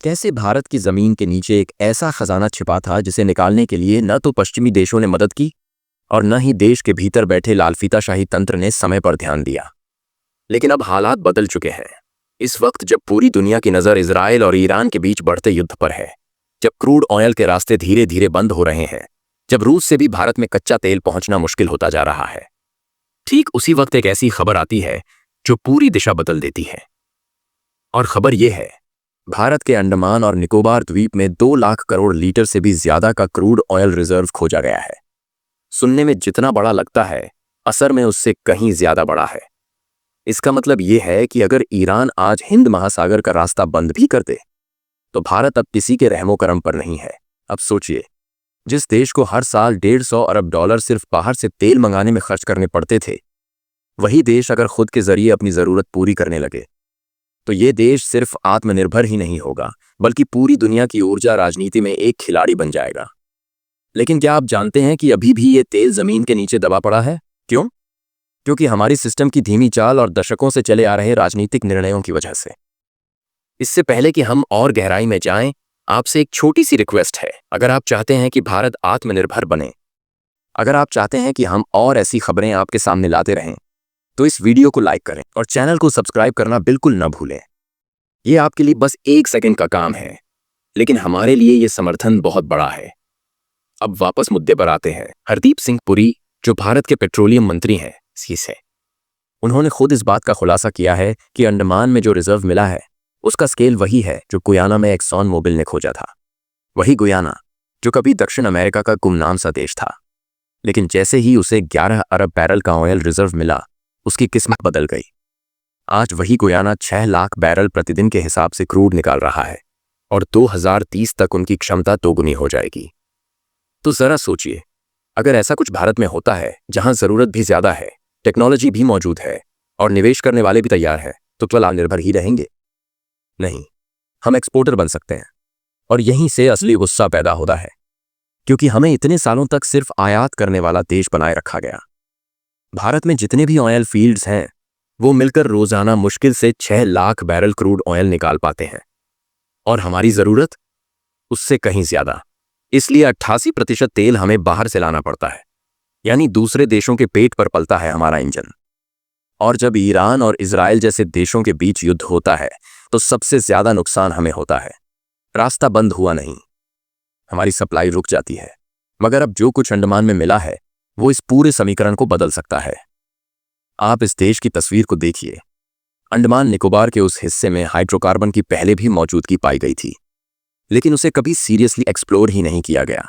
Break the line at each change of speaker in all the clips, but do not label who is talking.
कैसे भारत की जमीन के नीचे एक ऐसा खजाना छिपा था जिसे निकालने के लिए न तो पश्चिमी देशों ने मदद की और न ही देश के भीतर बैठे लालफीताशाही तंत्र ने समय पर ध्यान दिया। लेकिन अब हालात बदल चुके हैं। इस वक्त जब पूरी दुनिया की नज़र इजराइल और ईरान के बीच बढ़ते युद्ध पर है, जब क्रूड ऑयल के रास्ते धीरे धीरे बंद हो रहे हैं, जब रूस से भी भारत में कच्चा तेल पहुंचना मुश्किल होता जा रहा है, ठीक उसी वक्त एक ऐसी खबर आती है जो पूरी दिशा बदल देती है। और खबर यह है, भारत के अंडमान और निकोबार द्वीप में 2 लाख करोड़ लीटर से भी ज्यादा का क्रूड ऑयल रिजर्व खोजा गया है। सुनने में जितना बड़ा लगता है, असर में उससे कहीं ज्यादा बड़ा है। इसका मतलब यह है कि अगर ईरान आज हिंद महासागर का रास्ता बंद भी कर दे, तो भारत अब किसी के रहमो करम पर नहीं है। अब सोचिए, जिस देश को हर साल 150 अरब डॉलर सिर्फ बाहर से तेल मंगाने में खर्च करने पड़ते थे, वही देश अगर खुद के जरिए अपनी जरूरत पूरी करने लगे, तो ये देश सिर्फ आत्मनिर्भर ही नहीं होगा, बल्कि पूरी दुनिया की ऊर्जा राजनीति में एक खिलाड़ी बन जाएगा। लेकिन क्या आप जानते हैं कि अभी भी ये तेल जमीन के नीचे दबा पड़ा है? क्यों? क्योंकि हमारी सिस्टम की धीमी चाल और दशकों से चले आ रहे राजनीतिक निर्णयों की वजह से। इससे पहले कि हम और गहराई में जाएं, आपसे एक छोटी सी रिक्वेस्ट है। अगर आप चाहते हैं कि भारत आत्मनिर्भर बने, अगर आप चाहते हैं कि हम और ऐसी खबरें आपके सामने लाते रहें, तो इस वीडियो को लाइक करें और चैनल को सब्सक्राइब करना बिल्कुल न भूलें। यह आपके लिए बस 1 सेकंड का काम है, लेकिन हमारे लिए यह समर्थन बहुत बड़ा है। अब वापस मुद्दे पर आते हैं। हरदीप सिंह पुरी, जो भारत के पेट्रोलियम मंत्री हैं, से उन्होंने खुद इस बात का खुलासा किया है कि अंडमान में जो रिजर्व मिला है, उसका स्केल वही है जो गुयाना में एक्सॉन मोबिल ने खोजा था। वही गुयाना जो कभी दक्षिण अमेरिका का गुमनाम सा देश था, लेकिन जैसे ही उसे 11 अरब बैरल का ऑयल रिजर्व मिला, उसकी किस्मत बदल गई। आज वही गुयाना 6 लाख बैरल प्रतिदिन के हिसाब से क्रूड निकाल रहा है और 2030 तक उनकी क्षमता दोगुनी हो जाएगी। तो जरा सोचिए, अगर ऐसा कुछ भारत में होता है, जहां जरूरत भी ज्यादा है, टेक्नोलॉजी भी मौजूद है और निवेश करने वाले भी तैयार हैं, तो केवल आत्मनिर्भर ही रहेंगे? नहीं, हम एक्सपोर्टर बन सकते हैं। और यहीं से असली गुस्सा पैदा होता है, क्योंकि हमें इतने सालों तक सिर्फ आयात करने वाला देश बनाए रखा गया। भारत में जितने भी ऑयल फील्ड्स हैं, वो मिलकर रोजाना मुश्किल से 6 लाख बैरल क्रूड ऑयल निकाल पाते हैं, और हमारी जरूरत उससे कहीं ज्यादा। इसलिए 88% तेल हमें बाहर से लाना पड़ता है, यानी दूसरे देशों के पेट पर पलता है हमारा इंजन। और जब ईरान और इजराइल जैसे देशों के बीच युद्ध होता है, तो सबसे ज्यादा नुकसान हमें होता है। रास्ता बंद हुआ नहीं, हमारी सप्लाई रुक जाती है। मगर अब जो कुछ अंडमान में मिला है, वो इस पूरे समीकरण को बदल सकता है। आप इस देश की तस्वीर को देखिए। अंडमान निकोबार के उस हिस्से में हाइड्रोकार्बन की पहले भी मौजूदगी पाई गई थी, लेकिन उसे कभी सीरियसली एक्सप्लोर ही नहीं किया गया।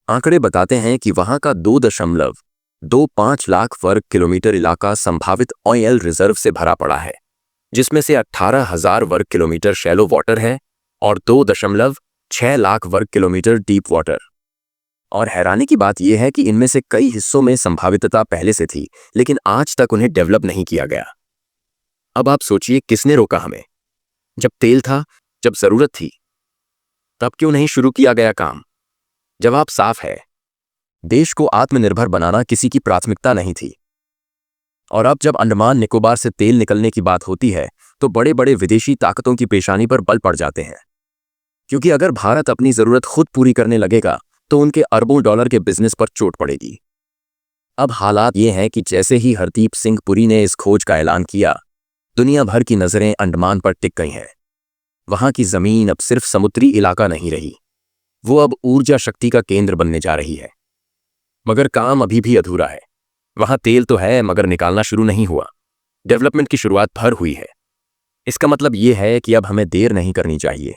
आंकड़े बताते हैं कि वहां का 2.25 लाख वर्ग किलोमीटर इलाका संभावित ऑयल रिजर्व से भरा पड़ा है, जिसमें से 18,000 वर्ग किलोमीटर शैलो वाटर है और 2.6 लाख वर्ग किलोमीटर डीप वाटर। और हैरानी की बात यह है कि इनमें से कई हिस्सों में संभावितता पहले से थी, लेकिन आज तक उन्हें डेवलप नहीं किया गया। अब आप सोचिए, किसने रोका हमें? जब तेल था, जब जरूरत थी, तब क्यों नहीं शुरू किया गया काम? जवाब साफ है, देश को आत्मनिर्भर बनाना किसी की प्राथमिकता नहीं थी। और अब जब अंडमान निकोबार से तेल निकलने की बात होती है, तो बड़े बड़े विदेशी ताकतों की पेशानी पर बल पड़ जाते हैं, क्योंकि अगर भारत अपनी जरूरत खुद पूरी करने लगेगा, तो उनके अरबों डॉलर के बिजनेस पर चोट पड़ेगी। अब हालात ये हैं कि जैसे ही हरदीप सिंह पुरी ने इस खोज का ऐलान किया, दुनिया भर की नजरें अंडमान पर टिक गई हैं। वहां की जमीन अब सिर्फ समुद्री इलाका नहीं रही, वो अब ऊर्जा शक्ति का केंद्र बनने जा रही है। मगर काम अभी भी अधूरा है। वहां तेल तो है, मगर निकालना शुरू नहीं हुआ। डेवलपमेंट की शुरुआत भर हुई है। इसका मतलब यह है कि अब हमें देर नहीं करनी चाहिए,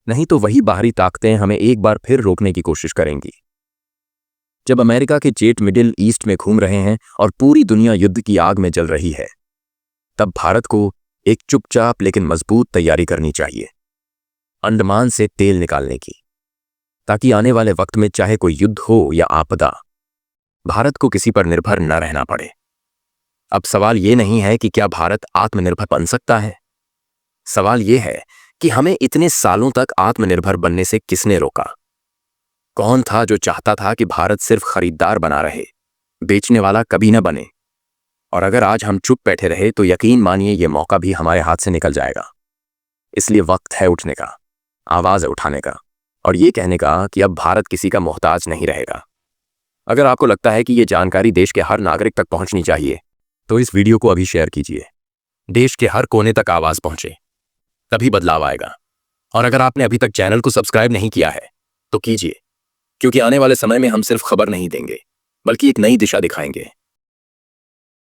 नहीं तो वही बाहरी ताकतें हमें एक बार फिर रोकने की कोशिश करेंगी। जब अमेरिका के जेट मिडिल ईस्ट में घूम रहे हैं और पूरी दुनिया युद्ध की आग में जल रही है, तब भारत को एक चुपचाप लेकिन मजबूत तैयारी करनी चाहिए अंडमान से तेल निकालने की, ताकि आने वाले वक्त में चाहे कोई युद्ध हो या आपदा, भारत को किसी पर निर्भर न रहना पड़े। अब सवाल ये नहीं है कि क्या भारत आत्मनिर्भर बन सकता है, सवाल ये है कि हमें इतने सालों तक आत्मनिर्भर बनने से किसने रोका? कौन था जो चाहता था कि भारत सिर्फ खरीदार बना रहे, बेचने वाला कभी न बने? और अगर आज हम चुप बैठे रहे, तो यकीन मानिए ये मौका भी हमारे हाथ से निकल जाएगा। इसलिए वक्त है उठने का। आवाज उठाने का और ये कहने का कि अब भारत किसी का मोहताज नहीं रहेगा। अगर आपको लगता है कि ये जानकारी देश के हर नागरिक तक पहुंचनी चाहिए तो इस वीडियो को अभी शेयर कीजिए। देश के हर कोने तक आवाज पहुंचे, तभी बदलाव आएगा। और अगर आपने अभी तक चैनल को सब्सक्राइब नहीं किया है तो कीजिए, क्योंकि आने वाले समय में हम सिर्फ खबर नहीं देंगे बल्कि एक नई दिशा दिखाएंगे।